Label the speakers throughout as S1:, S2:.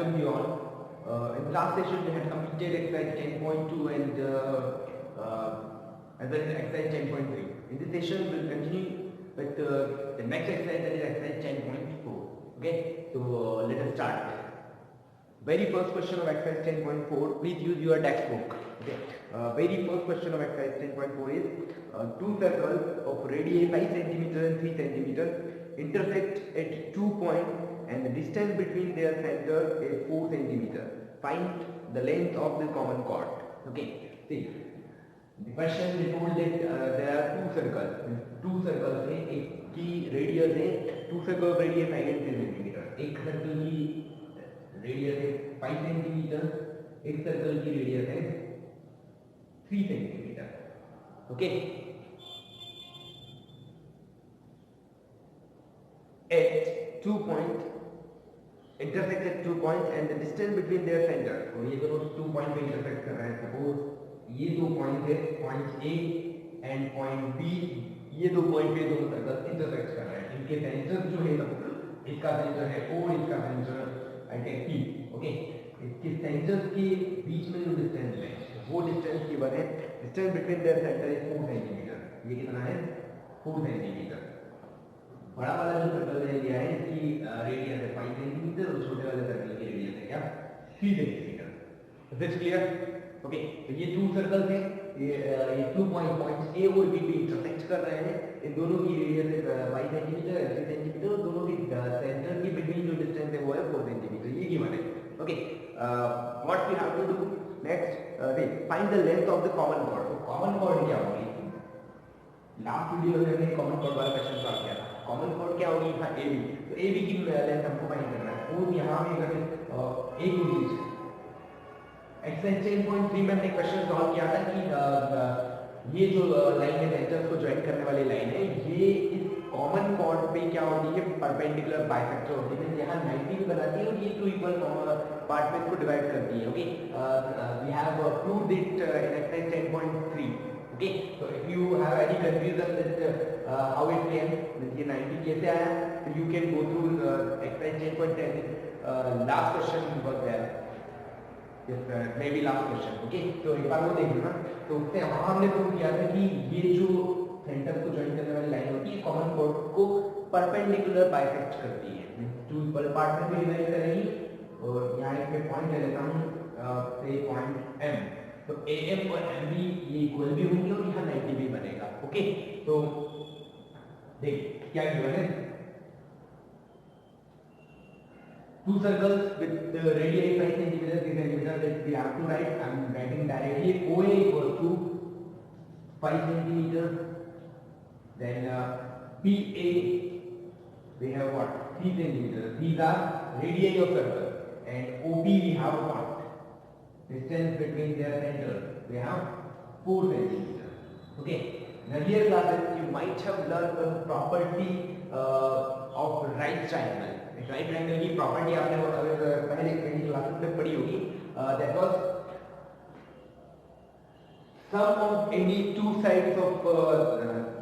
S1: welcome you all. In the last session we had completed exercise 10.2 and as well as exercise 10.3. In this session we will continue with the next exercise, that is exercise 10.4. Okay, so let us start. Very first question of exercise 10.4, please use your textbook. Okay, very first question of exercise 10.4 is two circles of radii 5 cm and 3 cm intersect at 2 points and the distance between their center is 4 cm. Find the length of the common chord. Okay, see the question they told that there are two circles है, एक की radius है 2 circle of radius 5 and 3 cm, एक circle की radius है 5 cm, एक circle की radius है 3 cm. Okay, at 2 points intersect at 2 points and the distance between their center. तो ये दोनों 2 पॉइंट पे इंटरसेक्ट कर रहे हैं. सपोज ये दो पॉइंट है, point A and point B, ये दो पॉइंट पे दोनों सर्कल इंटरसेक्ट कर रहे हैं. इनके सेंटर जो है, इसका सेंटर है O, इसका centre I take P. Okay, इसके सेंटर्स के बीच में जो डिस्टेंस है वो डिस्टेंस की वन है. Distance between their centre is 4 centimetre. ये कितना है? 4 सेंटीमीटर. बड़ा वाला जो सर्कल मैंने लिया है इसकी रेडियस है 5 सेंटीमीटर और छोटे वाले सर्कल की रेडियस है क्या? 3 centimetre. Is this clear? Okay, तो ये टू सर्कल्स हैं, ये 2 पॉइंट्स ए और बी पे इंटरसेक्ट कर रहे हैं. इन दोनों की रेडियस है 5 सेंटीमीटर और 3 सेंटीमीटर और दोनों की सेंटर के बिटवीन जो डिस्टेंस है वो है 4 सेंटीमीटर. ये गिवन है. Okay, what we have to do next, find the length of the common chord. तो कॉमन कॉर्ड क्या होगी? लास्ट वीडियो में हमने कॉमन कॉर्ड वाला क्वेश्चन सॉल्व किया था. कॉमन कॉर्ड क्या होगी? था ए बी. तो ए बी की लेंथ हमको फाइंड करना है. और यहाँ पे अगर ए को लीजिए, एक्सरसाइज 10.3 में हमने क्वेश्चन सॉल्व किया था कि ये जो लाइन है सेंटर्स को ज्वाइन करने वाली लाइन है, ये इस कॉमन कॉर्ड पे क्या होती है? परपेंडिकुलर बाइसेक्टर होती है. यहाँ 90 भी बनाती है और ये टू इक्वल पार्ट में इसको डिवाइड करती है. Okay, we have proved it in exercise 10.3. Okay, तो if you have any confusion that how it came, ये 90 कैसे आया, तो you can go through exercise 10.10. Last question was there, yes maybe last question. Okay, तो एक बार वो देख लो ना. तो उससे वहां हमने प्रूव किया था कि ये जो सेंटर को ज्वाइन करने वाली लाइन होती है कॉमन कॉर्ड को परपेंडिकुलर बाइसेक्ट करती है, टू इक्वल पार्ट में भी डिवाइड करेगी. और यहाँ एक मैं पॉइंट ले लेता हूँ, से पॉइंट एम. तो ए एम और एम बी ये इक्वल भी होंगे और यहाँ 90 भी बनेगा. ओके, तो देख क्या गिवन है. Two circles with radii 5 cm, 3 cm that we have to write. I am writing directly. OA equals to 5 cm. Then PA we have what? 3 cm. These are radii of circle. And OP we have what? Distance between their centers. We have 4 cm. Okay. In earlier classes you might have learned the property of right triangle. Right triangle की property आपने पहले पहली classes में पढ़ी होगी. That was sum of any two sides of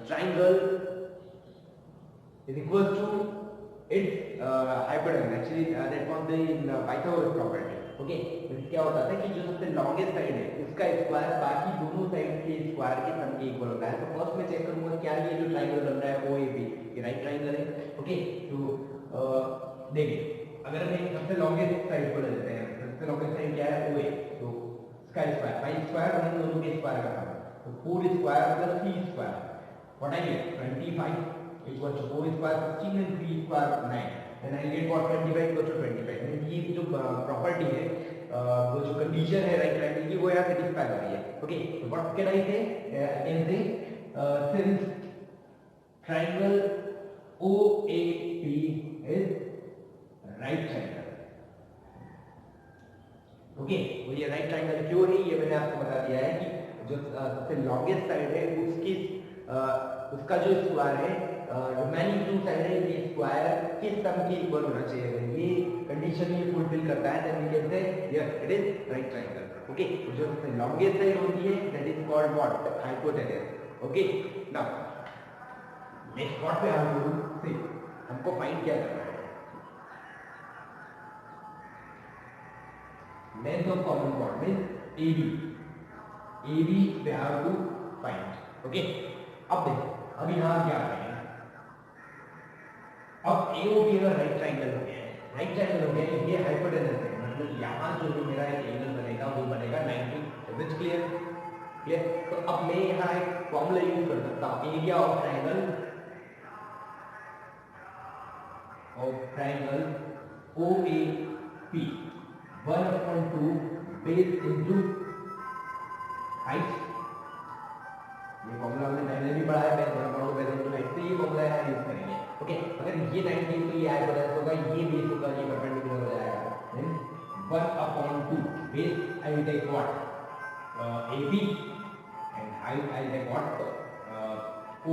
S1: triangle is equal to its hypotenuse. Actually that was the Pythagoras property. Okay, क्या होता था कि जो सबसे लॉन्गेस्ट साइड है उसका स्क्वायर बाकी दोनों साइड के स्क्वायर के सम के इक्वल होता है. तो फर्स्ट में चेक करूंगा क्या ये जो ट्रायंगल बन रहा है OAB ये राइट ट्रायंगल है. ओके, तो देखिए अगर हम सबसे लॉन्गेस्ट साइड को ले लेते हैं, सबसे लॉन्गेस्ट साइड क्या है? OA. तो इसका स्क्वायर 5 स्क्वायर और इन दोनों के स्क्वायर का बराबर. तो 4 square plus 3 square what I get? 25 equal to 4 square 16 and 3 square 9. Then I get what? 25 equal to 25. ये जो प्रॉपर्टी है, वो जो कंडीशन है राइट ट्रायंगल की, वो यहाँ सेटिस्फाई हो रही है. ओके, तो व्हाट कैन आई से? Can say since triangle OAP is right triangle. Okay, वो ये राइट ट्रायंगल क्यों है ये मैंने आपको बता दिया है कि जो सबसे लॉन्गेस्ट साइड है उसकी उसका जो स्क्वायर है रिमेनिंग टू साइड है ये स्क्वायर के सम के इक्वल होना चाहिए. ये कंडीशन ये फुलफिल करता है then we can say yes it is right triangle. Okay, जो सबसे लॉन्गेस्ट साइड होती है that is called what? Hypotenuse. Okay, now next what we have to do, see हमको फाइंड क्या करना है. Length of common chord means AB we have to find. Okay, अब देखो अब यहाँ क्या करेंगे, अब AOB अगर राइट ट्राइंगल हो गया है, राइट ट्राइंगल हो गया है, ये हाइपोटेनस है, मतलब यहाँ जो भी मेरा एक एंगल बनेगा वो बनेगा 90। विच क्लियर? क्लियर। तो अब मैं यहाँ एक फॉर्मूला यूज कर सकता हूँ, area of triangle OAP 1/2 base into height. ये फॉर्मूला हमने पहले भी पढ़ा है, बेस 1/2 बेस इनटू हाइट, तो ये फॉर्मूला यहाँ यूज करेंगे। ओके, अगर ये 90 तो ये हाइपोटेनस होगा, ये बेस होगा, ये परपेंडिकुलर हो जाएगा, then 1/2 base I will take what AB and height I will take what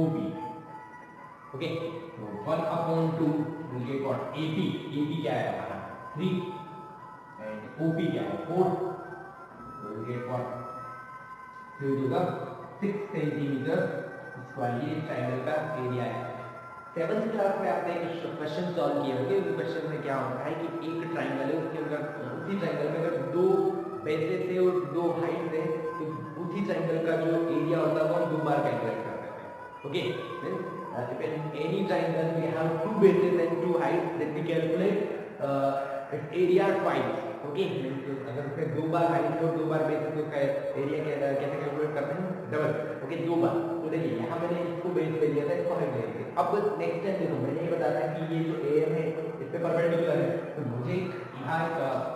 S1: OB। Okay, तो 1/2 will get what AP क्या है हमारा 3 and OP क्या है 4, तो will get what 3 to the 6 centimetre square, ये ट्रायंगल का एरिया है। 7th क्लास में आपने एक क्वेश्चन सॉल्व किए होंगे, उस क्वेश्चन में क्या होता है कि एक ट्रायंगल है, उसके अंदर उसी ट्रायंगल में अगर 2 बेसेस थे और 2 हाइट थे, तो उसी ट्रायंगल का जो एरिया होता है वो हम 2 बार कैलकुलेट कर सकते हैं। Okay, means if in any triangle we have 2 bases and 2 heights, then we calculate its area twice। Okay, अगर उसमें 2 बार हाइट और 2 बार बेस तो एरिया कैसे कैलकुलेट करते हैं डबल। ओके, 2 बार। तो देखिए यहाँ मैंने इसको बेस पे लिया था, इसको हाइट ले ली। अब नेक्स्ट टाइम देखो मैंने ये बताया था कि ये जो AM है इस पे परपेंडिकुलर है, तो मुझे यहाँ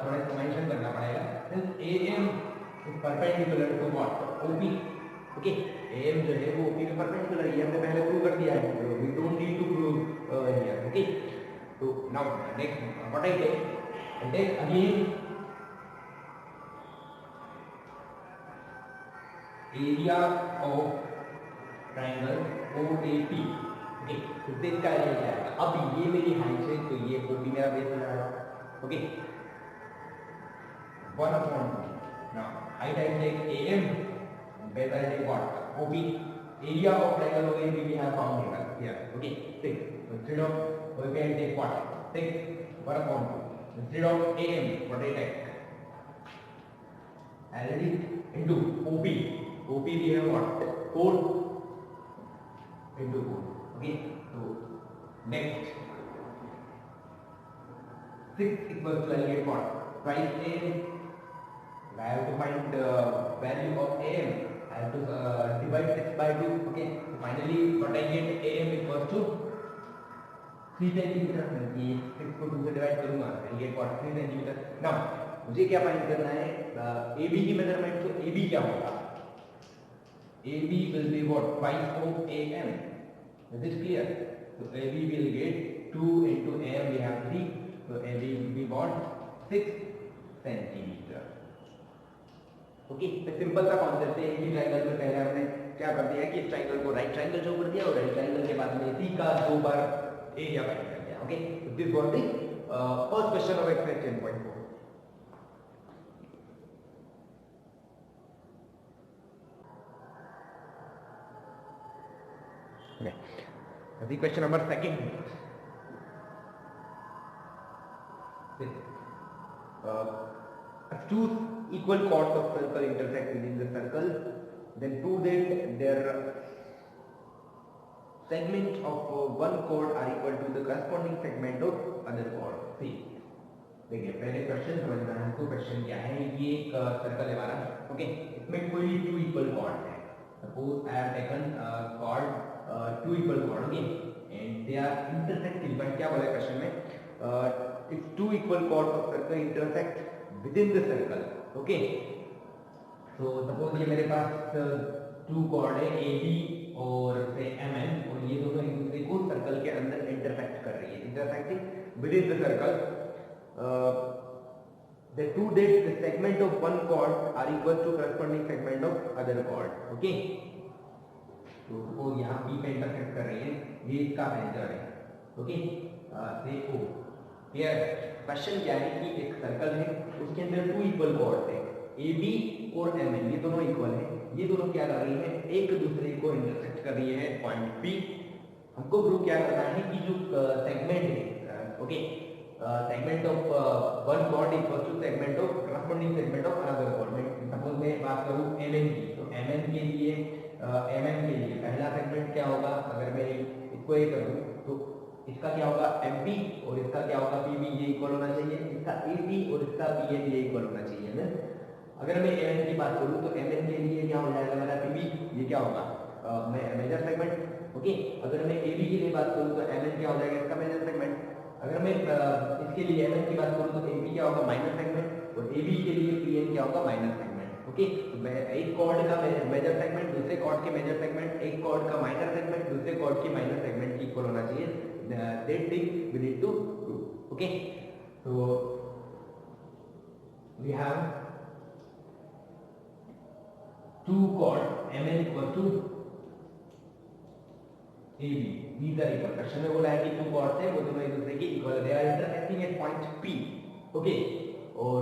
S1: थोड़ा सा मेंशन करना पड़ेगा, since AM is perpendicular to what OP। Okay, AM जो है वो OP के परपेंडिकुलर है, ये हमने पहले प्रूव कर दिया है, we don't need to prove here. Okay, तो now next what I take again area of triangle OAP। Okay, तो इसका एरिया क्या है, अब ये मेरी हाइट है तो ये OP मेरा बेस हो जाएगा। Okay, 1/2 now height I take AM, base I take what OP, area of triangle OAP we have found here। Okay, 6, so instead of OAP I take what 6 1/2, instead of AM what I take already into OP we have what 4 into 4। okay, so next 6 equals to I get what twice AM, I have to find the value of AM, I have to divide 6 by 2। okay, so finally what I get AM equals to 3 centimetre. ये 6 को 2 से divide करूंगा, I get what 3 centimetre. Now मुझे क्या find करना है AB की measurement, तो AB क्या होगा, AB will be what twice of AM। is it clear? so AB will get 2 into AM we have 3, so AB will be what 6 centimetre. Okay, simple सा concept है, एक ही triangle में पहले हमने क्या कर दिया कि इस ट्रायंगल को राइट ट्रायंगल शो कर दिया और राइट ट्रायंगल के बाद में इसी का 2 बार एरिया फाइंड कर दिया। Okay, this was the first question of exercise 10.4। Okay, अभी question number second, two equal chords of circle intersect within the circle, then prove that their segment of one chord are equal to the corresponding segment of other chord। see, देखिए पहले question समझना है हमको, question क्या है, ये एक circle है हमारा। ओके, इसमें कोई 2 इक्वल chords है, suppose I have taken chord 2 equal chord। Okay, and they are intersecting, but क्या बोला क्वेश्चन में if 2 equal chords of circle intersect within the circle। Okay, तो सपोज ये मेरे पास 2 कॉर्ड है AB और से MN, और ये दोनों एक दूसरे को सर्कल के अंदर इंटरसेक्ट कर रही है, intersecting with in the circle. the two that the segment of one chord are equal to corresponding segment of other chord। Okay, तो सपोज यहाँ B पे इंटरसेक्ट कर रही है, ये इसका सेंटर है। ओके, से O। क्लियर? क्वेश्चन क्या है कि एक सर्कल है, उसके अंदर 2 इक्वल कॉर्ड्स हैं, AB और MN, ये दोनों इक्वल हैं, ये दोनों क्या कर रही है, एक दूसरे को इंटरसेक्ट कर रही है पॉइंट P। हमको प्रूव क्या करना है कि जो सेगमेंट है, okay, segment of one chord equal to segment of corresponding segment of another chord में सपोज मैं बात करूं एमएन की, तो एमएन के लिए पहला सेगमेंट क्या होगा, अगर मैं इसको ये करूं तो इसका क्या होगा एमपी और इसका क्या होगा पीबी, ये इक्वल होना चाहिए, इसका एपी और इसका पीएन ये इक्वल होना चाहिए ना। अगर मैं एमएन की बात करूं तो एमएन के लिए क्या हो जाएगा मेरा पीबी, ये क्या होगा मेजर सेगमेंट। ओके, अगर मैं एबी के लिए बात करूं तो एमएन क्या हो जाएगा इसका मेजर सेगमेंट। अगर मैं इसके लिए एमएन की बात करूं तो एबी क्या होगा माइनर सेगमेंट और एबी के लिए पीएन क्या होगा माइनर सेगमेंट। ओके, तो एक कॉर्ड का मेजर सेगमेंट दूसरे कॉर्ड के मेजर सेगमेंट, एक कॉर्ड का माइनर सेगमेंट दूसरे कॉर्ड के माइनर सेगमेंट की इक्वल होना चाहिए। That thing we need to do. Okay, तो we have two chord MN equal to AB, these are equal। Question में बोला है कि टू कॉर्ड्स है वो दोनों एक दूसरे के इक्वल है, they are intersecting at point P। Okay, और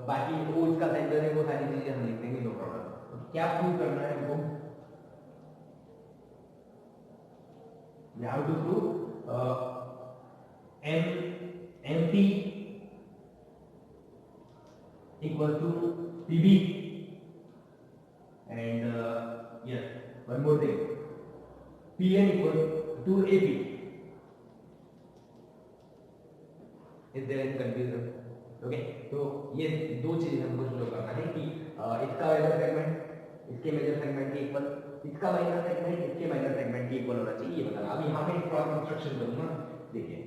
S1: बाकी वो इसका सेंटर है, वो सारी चीजें हम लिख देंगे, नो प्रॉब्लम। तो क्या प्रूव करना है हमको, we have to prove MP equal to PB and yes one more thing, Pn equal to AP। Is there any confusion? Okay, तो ये दो चीजें हमको शुरू करना है कि इसका मेजर सेगमेंट इसके मेजर सेगमेंट के इक्वल, इसका माइनर सेगमेंट इसके माइनर सेगमेंट के इक्वल होना चाहिए, ये बताना। अभी यहाँ पे एक प्रॉब्लम इंस्ट्रक्शन करूंगा, देखिए।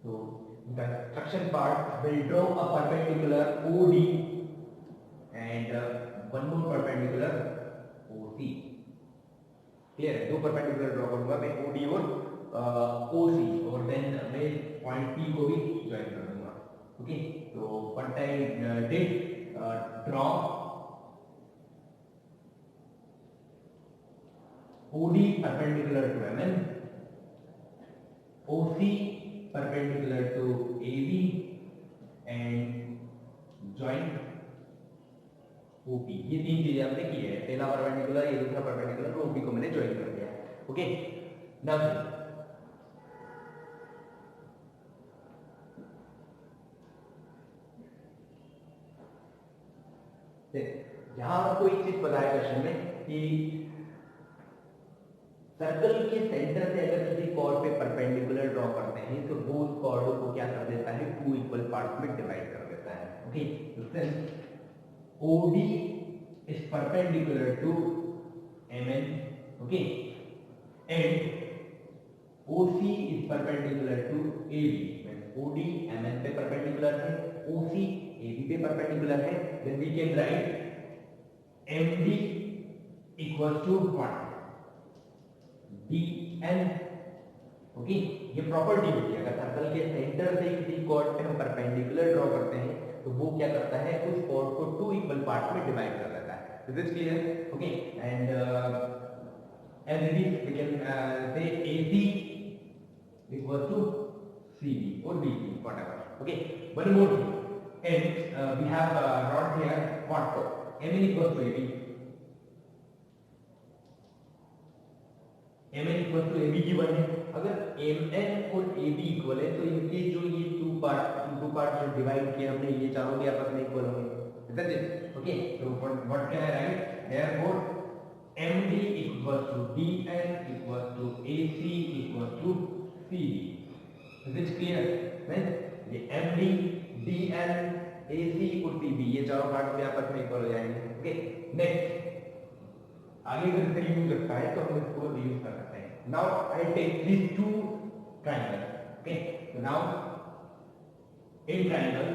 S1: तो the instruction part will draw a perpendicular OD and one more perpendicular OC। Clear है, दो परपेंडिकुलर ड्रॉ करूंगा मैं OD और OC, और देन मैं पॉइंट P को भी ज्वाइन कर दूंगा। ओके, तो what I did draw OD perpendicular to MN, OC perpendicular to AB and join OP। ये तीन चीजें हमने की है, पहला परपेंडिकुलर, ये दूसरा परपेंडिकुलर, तो OP को मैंने ज्वाइन कर दिया। ओके, नाउ यहां आपको एक चीज पता है क्वेश्चन में कि सर्कल के सेंटर से अगर किसी कॉर्ड पे परपेंडिकुलर ड्रॉ करते हैं तो वो उस कॉर्ड को क्या कर देता है, टू इक्वल पार्ट्स में डिवाइड कर देता है। ओके, तो since OD is perpendicular to MN, okay, and OC is perpendicular to AB। OD MN पे परपेंडिकुलर है, OC AB पे परपेंडिकुलर है, then we can write MD equals to what, DN। Okay, ये property होती है, अगर circle के centre से किसी कॉर्ड पे हम परपेंडिकुलर ड्रॉ करते हैं तो वो क्या करता है, उस कॉर्ड को टू इक्वल पार्ट में डिवाइड कर देता है। Is this clear? Okay, and as it is we can say AC equal to CB or BC, whatever। Okay, one more thing, and we have brought here what, MN equals to AB, MN equals to AB given है। अगर MN और AB equal है तो इनके जो ये two part जो divide किए हमने, ये चारों भी आपस में इक्वल होंगे। Isn't it? Okay, so what can I write? Therefore MD equals to DN equals to AC equals to CB। Is it clear? Then ये MD DN AC और CB ये चारों पार्ट भी आपस में इक्वल हो जाएंगे। ओके, नेक्स्ट आगे अगर इसका यूज करता है तो हम इसको यूज कर सकते हैं। Now I take this to triangle. Okay, so now in triangle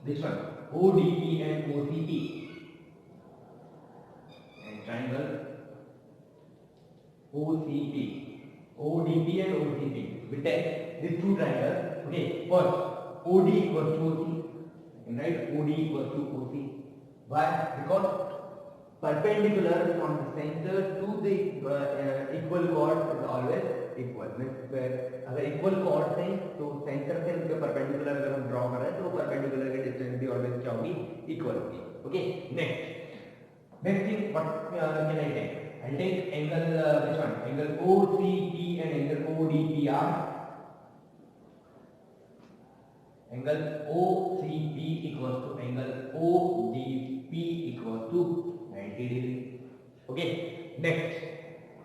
S1: this one ODE and OCE, and triangle OCP, ODP and OCP, we take these two triangles। okay, first OD equals to OC, and right, OD equals to OC। why? Because perpendicular from the center to the equal chord is always equal। अगर equal chords हैं तो centre से उनके perpendicular अगर हम draw कर रहे हैं तो परपेंडिकुलर की डिस्टेंस भी ऑलवेज क्या होगी, इक्वल होगी। Okay, next thing what can I take, I take angle, which one, angle OCP and angle ODP OPR, angle OCP equals to angle ODP equals to 90 degree. Okay, next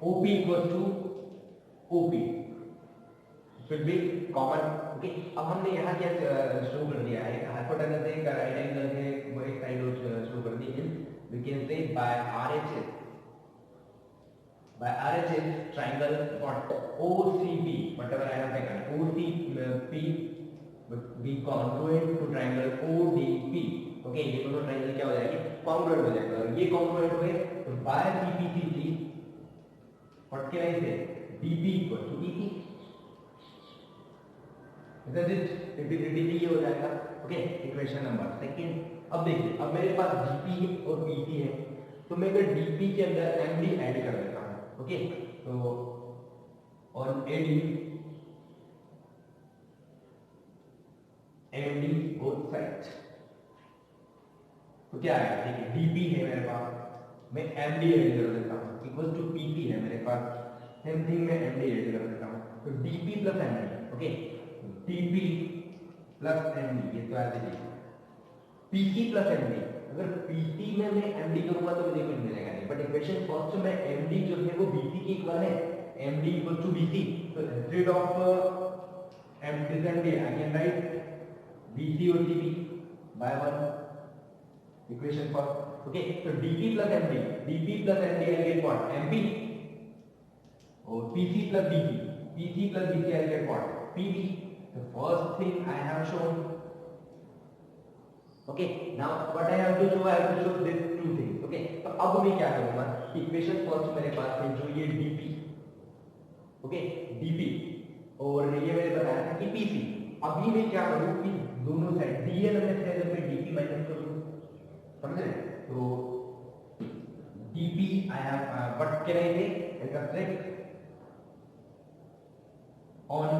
S1: OP equals to OP should be common. Okay, अब हमने यहाँ क्या show कर दिया है, hypotenuse है, right angle है, वो एक साइड शो कर दी है. We can say by RHS triangle what OCP, whatever I have taken, OCP be congruent to triangle ODP. Okay, ये दोनों ट्रायंगल क्या हो जाएंगे, कॉन्ग्रुएंट हो जाएगा. और ये कॉन्ग्रुएंट हुए तो bye CPCC what can I say, DP equal to PC. Isn't it? DP ये हो जाएगा. Okay, equation number second. अब देखिए, अब मेरे पास DP और PC है, तो मैं अगर DP के अंदर MD ऐड कर देता हूँ. ओके, तो on AD MD both side, तो क्या आएगा, देखिए DP है मेरे पास, मैं MD ऐड कर देता हूँ, इक्वल टू PP है मेरे पास, सेम थिंग मैं MD ऐड कर देता हूँ, तो DP plus MD. Okay, DP plus MD, ये तो ऐसे ही PC प्लस MD. अगर PC में मैं MD करूंगा तो मुझे कुछ मिलेगा नहीं, बट इक्वेशन फर्स्ट में MD जो है वो BC के इक्वल है, MD इक्वल टू BC. तो instead of MD I can write BC और CP by 1 equation first. Okay, तो DP plus MD I get what, MP, और PC plus BC I get what, PB. The first thing I have shown. Okay, now what I have to show, I have to show these two things. Okay, तो अब मैं क्या करूंगा, equation first मेरे पास है जो ये DP, ओके, DP और ये मैंने बताया था कि PC. अभी मैं क्या करूं कि दोनों साइड DN में से अगर मैं DP माइनस कर दूं, समझ रहे, तो DP I have what can I say, on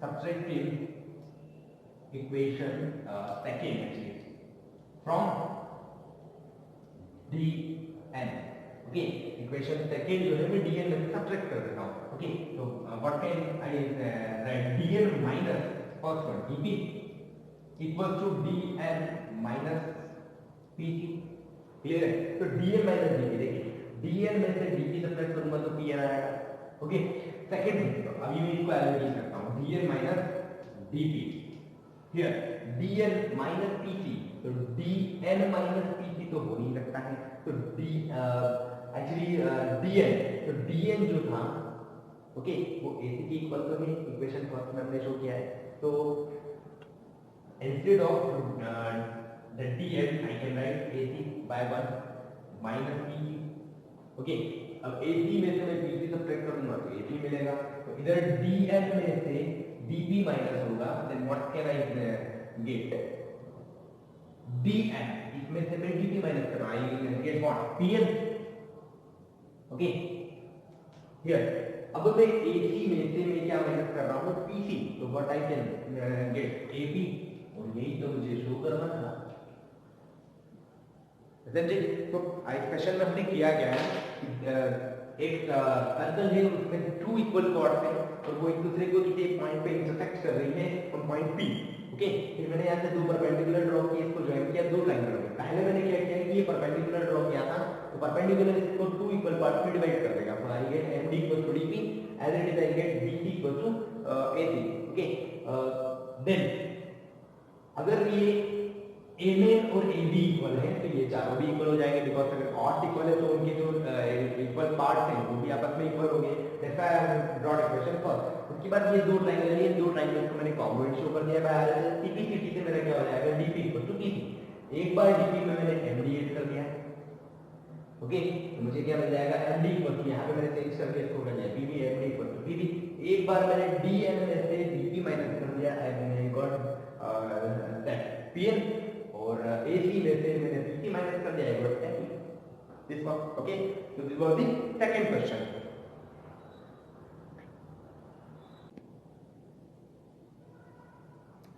S1: subtractive equation second actually from dn. Okay, equation second जो है मैं dn में सब्ट्रैक्ट कर देता हूँ. ओके, तो what can I write, dn minus first one dp equal to dn minus pc. Clear है, तो dn माइनस dp, देखिए dn में से dp सब्ट्रैक्ट करूंगा तो pn आएगा. ओके, सेकंड तो अभी मैं इसको एलोकेट करता हूँ, dn minus dp. Here dn minus pc, तो dn माइनस pc तो हो नहीं सकता है, तो एक्चुअली dn जो था, ओके, वो ac के इक्वल तो है, इक्वेशन फर्स्ट में हमने शो किया है. तो instead of the dn I can write ac by 1 minus pc. Okay, अब AC में से मैं PC सब्ट्रैक्ट करूंगा तो AC मिलेगा, तो इधर DN में से DP माइनस होगा, then what can I get, DN इसमें से मैं DP माइनस कर रहा हूं, I will get what, PN. Okay, here अब मैं AC में से मैं क्या माइनस कर रहा हूं, PC, तो what I can get AP, और यही तो मुझे शो करना था. तो इक्वेशन में हमने किया क्या है, एक सर्कल है, उसमें टू इक्वल कॉर्ड्स हैं और वो एक दूसरे को किसी एक पॉइंट पे इंटरसेक्ट कर रही है फ्रॉम पॉइंट P. ओके, फिर मैंने यहाँ से दो परपेंडिकुलर ड्रॉ किए, इसको ज्वाइन किया दो ट्रायंगल में. पहले मैंने क्या किया कि ये परपेंडिकुलर ड्रॉ किया था, तो परपेंडिकुलर इसको टू इक्वल पार्ट में डिवाइड कर देगा, तो I get MD equal to DP, as it is I get BC equal to AC. Okay, then अगर ये AN और AB इक्वल है तो ये चारों भी इक्वल हो जाएंगे, बिकॉज अगर कॉस्ट इक्वल है तो उनके जो इक्वल पार्ट्स हैं वो भी आपस में इक्वल होंगे. That's why I have drawn equation first. उसके बाद ये दो ट्रायंगल है, दो ट्रायंगल्स को मैंने कॉन्ग्रुएंट शो कर दिया बाय CPCT से. मेरा क्या हो जाएगा, DP इक्वल टू PC. एक बार DP में मैंने MD ऐड कर दिया, ओके, तो मुझे क्या मिल जाएगा, MD इक्वल टू, यहाँ पे मैंने चेंज करके इसको कर दिया PB, MD equal to PB. एक बार मैंने DN में से DP माइनस कर दिया, आई गॉट दैट PN, और AC में से मैंने PC माइनस कर दिया, I got MP. This one. Okay, so this was the second question.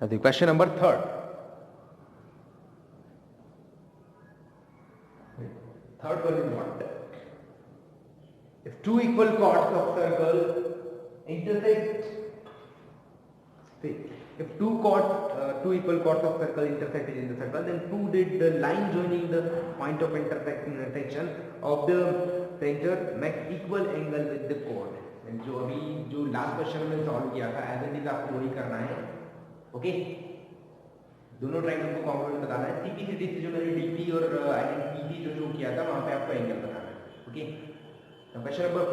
S1: The question number third. Third one is what? If two equal chords of circle intersect See, if two equal chords of circle intersected in the circle, then two did the line joining the point of intersection of the center make equal angle with the chord. And जो last question में solve किया था as it is आपको वही करना है. Okay, दोनों triangle को कॉन्ग्रुएंट बताना है. सीपीसीडी से जो मैंने डीपी और पीसी जो शो किया था वहां पे आपको एंगल बताना है. Okay, question number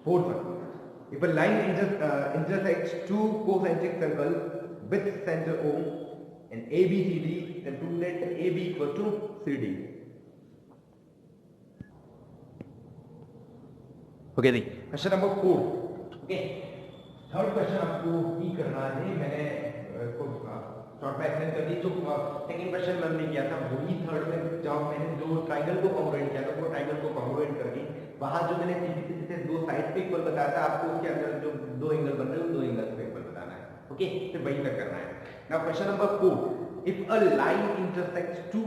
S1: 4. If a line intersects two concentric circles with center O and ABCD, then prove that AB equal to CD. Okay, question number 4. Okay, third question आपको ही करना है. मैंने इसको शॉर्ट में एक्सप्लेन कर दी. जो सेकंड क्वेश्चन मैंने किया था वही थर्ड में जब मैंने जो ट्रायंगल को कॉन्ग्रुएंट किया था वो ट्रायंगल को कॉन्ग्रुएंट करके वहां जो मैंने सीपीसी से दो साइड पे इक्वल बताया था आपको उसके अंदर जो दो एंगल बन रहे हैं दो एंगल पे इक्वल बताना है. ओके, फिर वही तक करना है. Now question number 4. If a line intersects two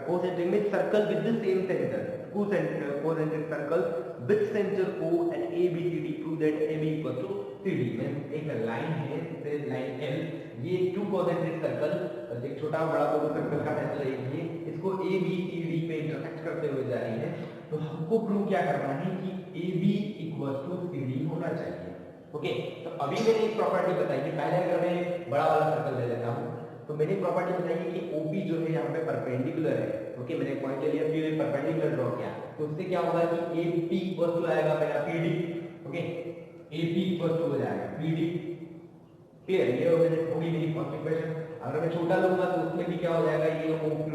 S1: concentric means circle with the same center, concentric circle with center O and ABCD, prove that AB equal to CD. means एक line है, से line L, ये to concentric circle, एक छोटा बड़ा दोनों circle का centre है, ये इसको ABCD पे इंटरसेक्ट करते हुए जा रही है. तो हमको प्रूव क्या करना है कि AB इक्वल टू CD होना चाहिए. ओके, तो अभी मैंने एक प्रॉपर्टी बताई कि पहले अगर मैं बड़ा वाला सर्कल ले लेता हूँ तो मैंने प्रॉपर्टी बताई कि OB जो है यहाँ पे परपेंडिकुलर है. ओके, मैंने एक पॉइंट ले लिया, फिर परपेंडिकुलर ड्रॉ किया, तो उससे क्या होगा कि AP इक्वल टू आएगा मेरा PD. Okay, AP equal to हो जाएगा PD. क्लियर, ये होगी मेरी फर्स्ट इक्वेशन. अगर मैं छोटा लूंगा तो उसमें भी क्या हो जाएगा, ये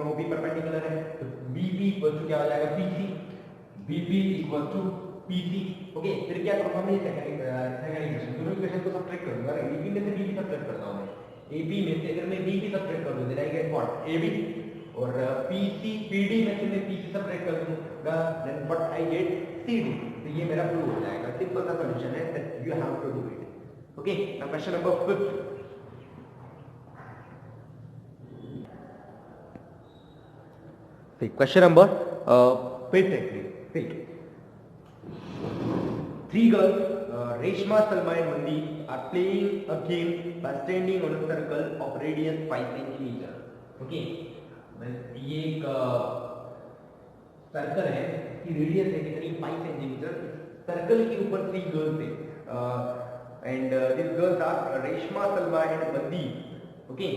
S1: OB परपेंडिकुलर है तो BP इक्वल टू क्या हो जाएगा PC. BP equal to PC. Okay, फिर क्या करूंगा मैं सेकंड इक्वेशन दोनों इक्वेशन को सब्ट्रैक्ट करूंगा. AB में से BB सब्ट्रैक्ट करता हूं मैं. AB में से अगर मैं BB सब्ट्रैक्ट कर दूं then I get what AB, और PD में से मैं PC सब्ट्रैक्ट कर दूंगा then what I get CD. तो ये मेरा प्रूव हो जाएगा. सिंपल सा सॉल्यूशन है that you have to do it. Okay, now question number 5. Question number 5 actually. Three girls, Reshma, Salma and Mandeep are playing a game by standing on a circle of radius 5 cm. Okay, ये एक circle है, इसकी radius है कितनी 5 centimetre. Circle के ऊपर 3 girls है and this girls are Reshma, Salma and Mandeep. Okay,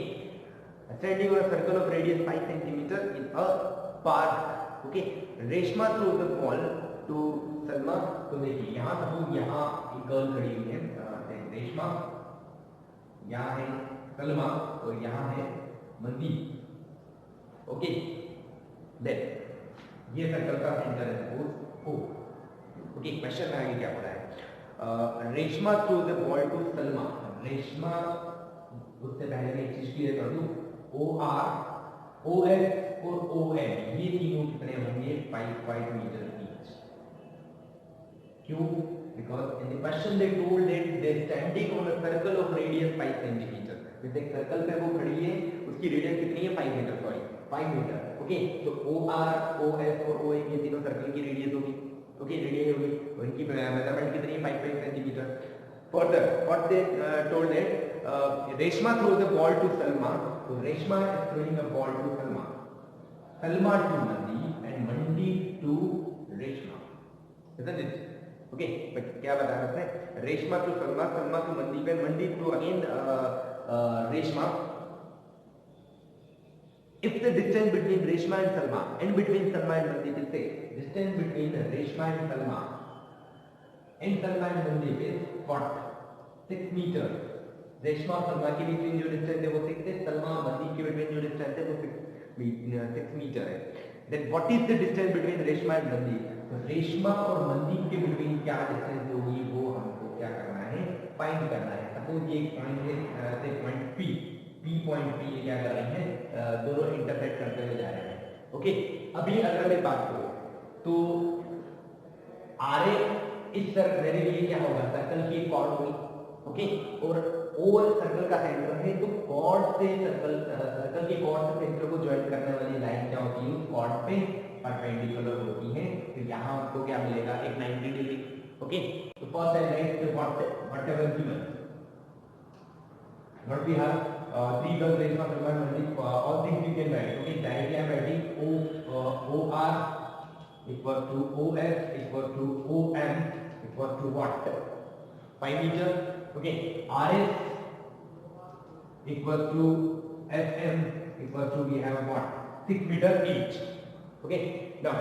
S1: standing on a circle of radius 5 cm in a park. Okay, Reshma throw the ball to Salma. तो देखिए यहाँ सपोज यहाँ एक गर्ल खड़ी हुई है रेशमा, यहाँ है सलमा और यहाँ है मनदीप. ओके, देन ये सर्कल का सेंटर है सपोज O. ओके, क्वेश्चन में आगे क्या पढ़ा है. Reshma throw the ball to Salma. Reshma, उससे पहले मैं एक चीज क्लियर कर दूं, OR, OS और ON ये तीनों कितने होंगे 5 मीटर ईच. क्यों? Because in the question they told that they standing on a circle of radius 5 centimetre. जैसे एक सर्कल पे वो खड़ी है, उसकी रेडियस कितनी है 5 मीटर. Sorry 5 metre. ओके, तो OR, OS और ON ये तीनों सर्कल की रेडियस होगी. ओके, रेडियस होगी और इनकी मेजरमेंट कितनी है 5 centimetre. Further what they told that Reshma throw the ball to Salma. तो Reshma is throwing a ball to Salma, Salma to Mandeep and Mandeep to Reshma. isn't it? Okay, क्या बता रहे हैं, Reshma to Salma, Salma to Mandeep and Mandeep to again Reshma. If the distance between Reshma and Salma and between Salma and Mandeep is say distance between Reshma and Salma and Salma and Mandeep is what 6 meters. Reshma और सलमा के बीच में जो distance है वो 6 है, सलमा और मनदीप के बीच में जो डिस्टेंस है वो 6 मीटर है. Then what is the distance between Reshma and Mandeep. तो रेशमा और मनदीप के बीच क्या डिस्टेंस होगी वो हमको क्या करना है, फाइंड करना है. सपोज ये एक पॉइंट है, से पॉइंट P पॉइंट P ये क्या कर रहे हैं, दोनों इंटरसेक्ट करते हुए जा रहे हैं. ओके, अभी अगर मैं बात करूं तो आरे इस सर्कल मेरे लिए क्या होगा, सर्कल की कॉर्ड होगी. ओके, और ओवल सर्कल का सेंटर है तो कॉर्ड से सर्कल के कॉर्ड से सेंटर को ज्वाइन करने वाली लाइन क्या होती है, उस कॉर्ड पे परपेंडिकुलर होती है. तो यहाँ आपको क्या मिलेगा, एक 90 डिग्री. ओके, तो first I write whatever given. What we have 3 plus base of all things you can write. Okay, directly I am writing OR equal to OS equal to OM equal to what? 5 meter. Okay, RS equal to SM equal to we have what? 6 meter each. Okay, now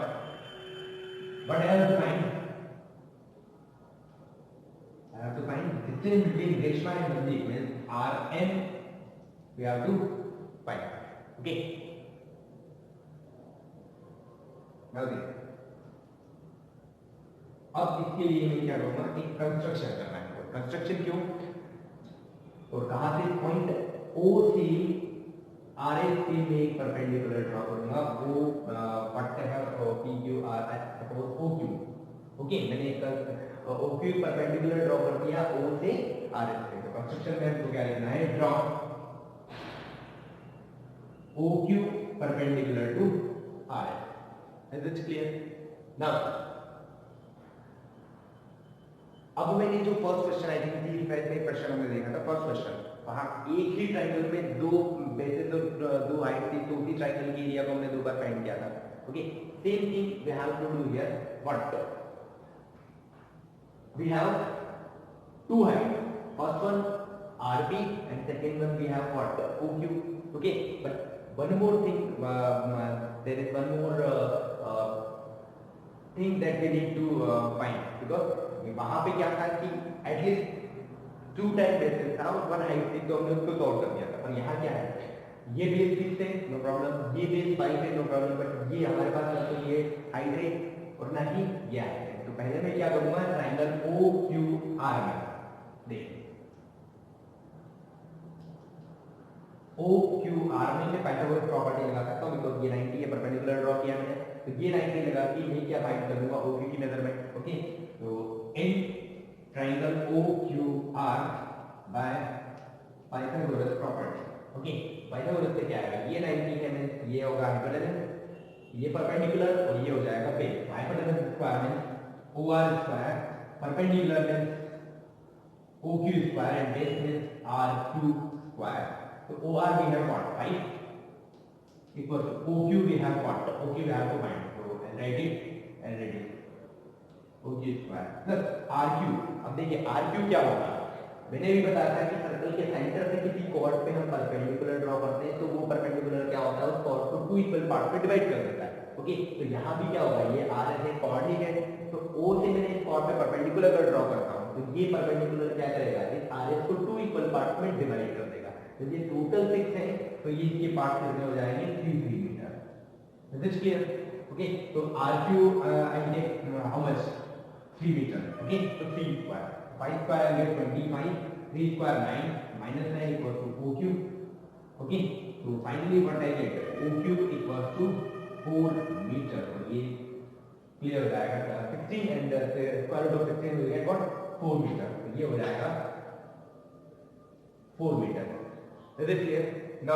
S1: what I have to find? I have to find distance between Greshma and Manjeet means RM we have to find. Okay. Okay. अब इसके लिए मैं क्या करूँगा? एक construction करना है। Construction क्यों? तो कहाँ से पॉइंट O से RS के में एक परपेंडिकुलर ड्रॉ करूँगा। वो व्हाट है PQR सपोज OQ। ओके, मैंने एक OQ परपेंडिकुलर ड्रॉ कर दिया O से RS से। तो कंस्ट्रक्शन में हमको क्या लिखना है? Draw OQ perpendicular to RS. Is it clear? Now अब मैंने जो फर्स्ट क्वेश्चन आई थिंक 3 में क्वेश्चन हमने देखा था। फर्स्ट क्वेश्चन वहां एक ही ट्रायंगल में दो बेसिस और दो हाइट थी, तो उसी ट्रायंगल के एरिया को हमने दो बार फाइंड किया था। Okay, same thing we have to do here. What we have to height, first one RP and second one we have what? OQ. Okay, but one more thing, there is one more thing that we need to find, because वहाँ पे क्या था कि at least 2 time basis था और 1 height थी, तो हमने उसको सॉल्व कर दिया था। पर यहाँ क्या है, ये बेस 6 है, नो प्रॉब्लम, ये बेस 5 है, नो प्रॉब्लम, बट ये हमारे पास ना तो ये हाइट है और ना ही ये हाइट है। तो पहले मैं क्या करूँगा, ट्रायंगल OQR में देख OQR में मैं पाइथागोरस प्रॉपर्टी लगा सकता हूँ, बिकॉज ये 90 है, परपेंडिकुलर ड्रॉ किया मैंने, तो ये 90 लगा के मैं क्या फाइंड कर दूंगा OQ की मेजरमेंट। ओके, तो in triangle OQR by Pythagoras property. Okay, Pythagoras से क्या आएगा, ये 90 है, मींस ये होगा हाइपोटेनस, ये परपेंडिकुलर और ये हो जाएगा base. Hypotenuse square means OR square, perpendicular means OQ square and base means RQ square. So OR we have what? 5 equals to OQ we have what? OQ we have to find. So write it OQ square plus RQ। अब देखिए RQ क्या होगा, मैंने भी बताया था कि circle के सेंटर से किसी कॉर्ड पे हम परपेंडिकुलर ड्रॉ करते हैं, तो वो परपेंडिकुलर क्या होता है, उस कॉर्ड को 2 इक्वल पार्ट में डिवाइड कर देता है। ओके, तो यहाँ भी क्या होगा, ये RS है, कॉर्ड ही है, तो O से मैंने इस कॉर्ड पे परपेंडिकुलर ड्रॉ करता हूँ, तो ये परपेंडिकुलर क्या करेगा, इस RS को 2 इक्वल पार्ट में डिवाइड कर देगा। तो ये टोटल 6 है, तो ये इसके पार्ट कितने हो जाएंगे, 3 metre. Is it clear? Okay, तो RQ I take how much, 3 metre. Okay, तो 3 square, 5 square I get 25, 3 square 9, minus 9 equal to OQ। Okay, तो finally what I get, OQ equal to 4 metre. और ये clear हो जाएगा, 16 and square root of 16 will get what, 4 metre. तो ये हो जाएगा 4 metre. Is it clear? Now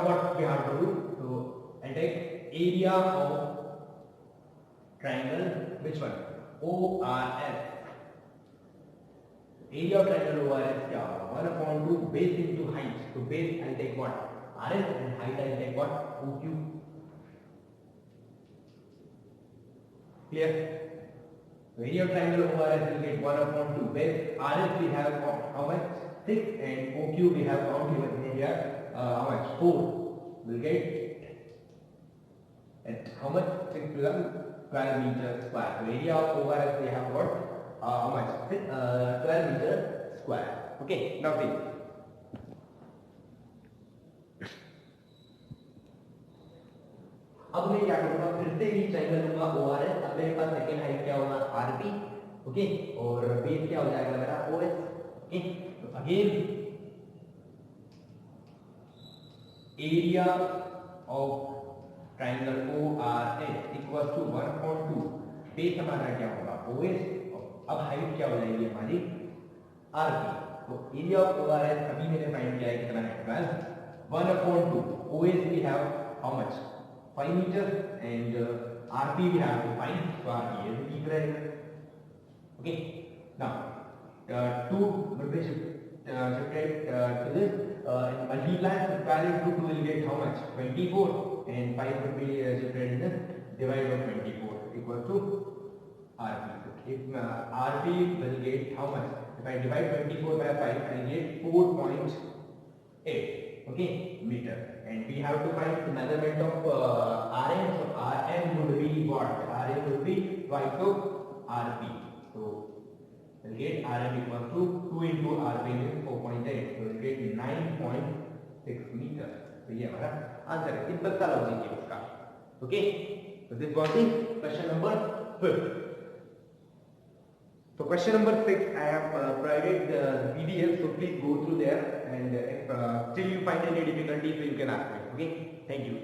S1: what we have to do? So I take area of triangle, which one? ORS. Area of triangle ORS क्या होगा, 1/2 base into height. So base I'll take what? RS, and height I'll take what? OQ. Clear? So area of triangle ORS will get 1/2 base. RS we have how much? 6, and OQ we have found given here how much, 4 will get at how much, 6 plus 12 meter square. So area of ORS we have got how much, 12 meter square. Okay, now see, अब मैं क्या करूंगा, फिर से ही triangle लूंगा ORS। अब मेरे पास second height क्या होगा, RP। ओके, और बेस क्या हो जाएगा मेरा, OS। ओके, तो again area of triangle ORS equals to 1/2 base हमारा क्या होगा, OS। अब हाइट क्या हो जाएगी हमारी, RP। तो एरिया ऑफ ORS अभी मैंने फाइंड किया है, कितना है, 12, 1/2 OS we have how much, 5 metre, and RP we have to find, तो RP ये ठीक रहेगा। Okay. Now, 2 will be shifted to this and multiply and value 2 will get how much? 24, and 5 will be shifted in this divide by 24 equal to RP. If RP will get how much? If I divide 24 by 5, I get 4.8. Okay, meter. And we have to find the measurement of Rm. So Rm would be what? Rm would be twice of Rp. So we'll get Rm equal to 2 into Rp is 4.8. So we'll get 9.6 meters. So ये हमारा answer है. Simple सा logic है उसका. Okay. So this was the question number 5. So question number 6, I have provided the PDF, so please go through there, and if still you find any difficulty, so you can ask me. Okay, thank you.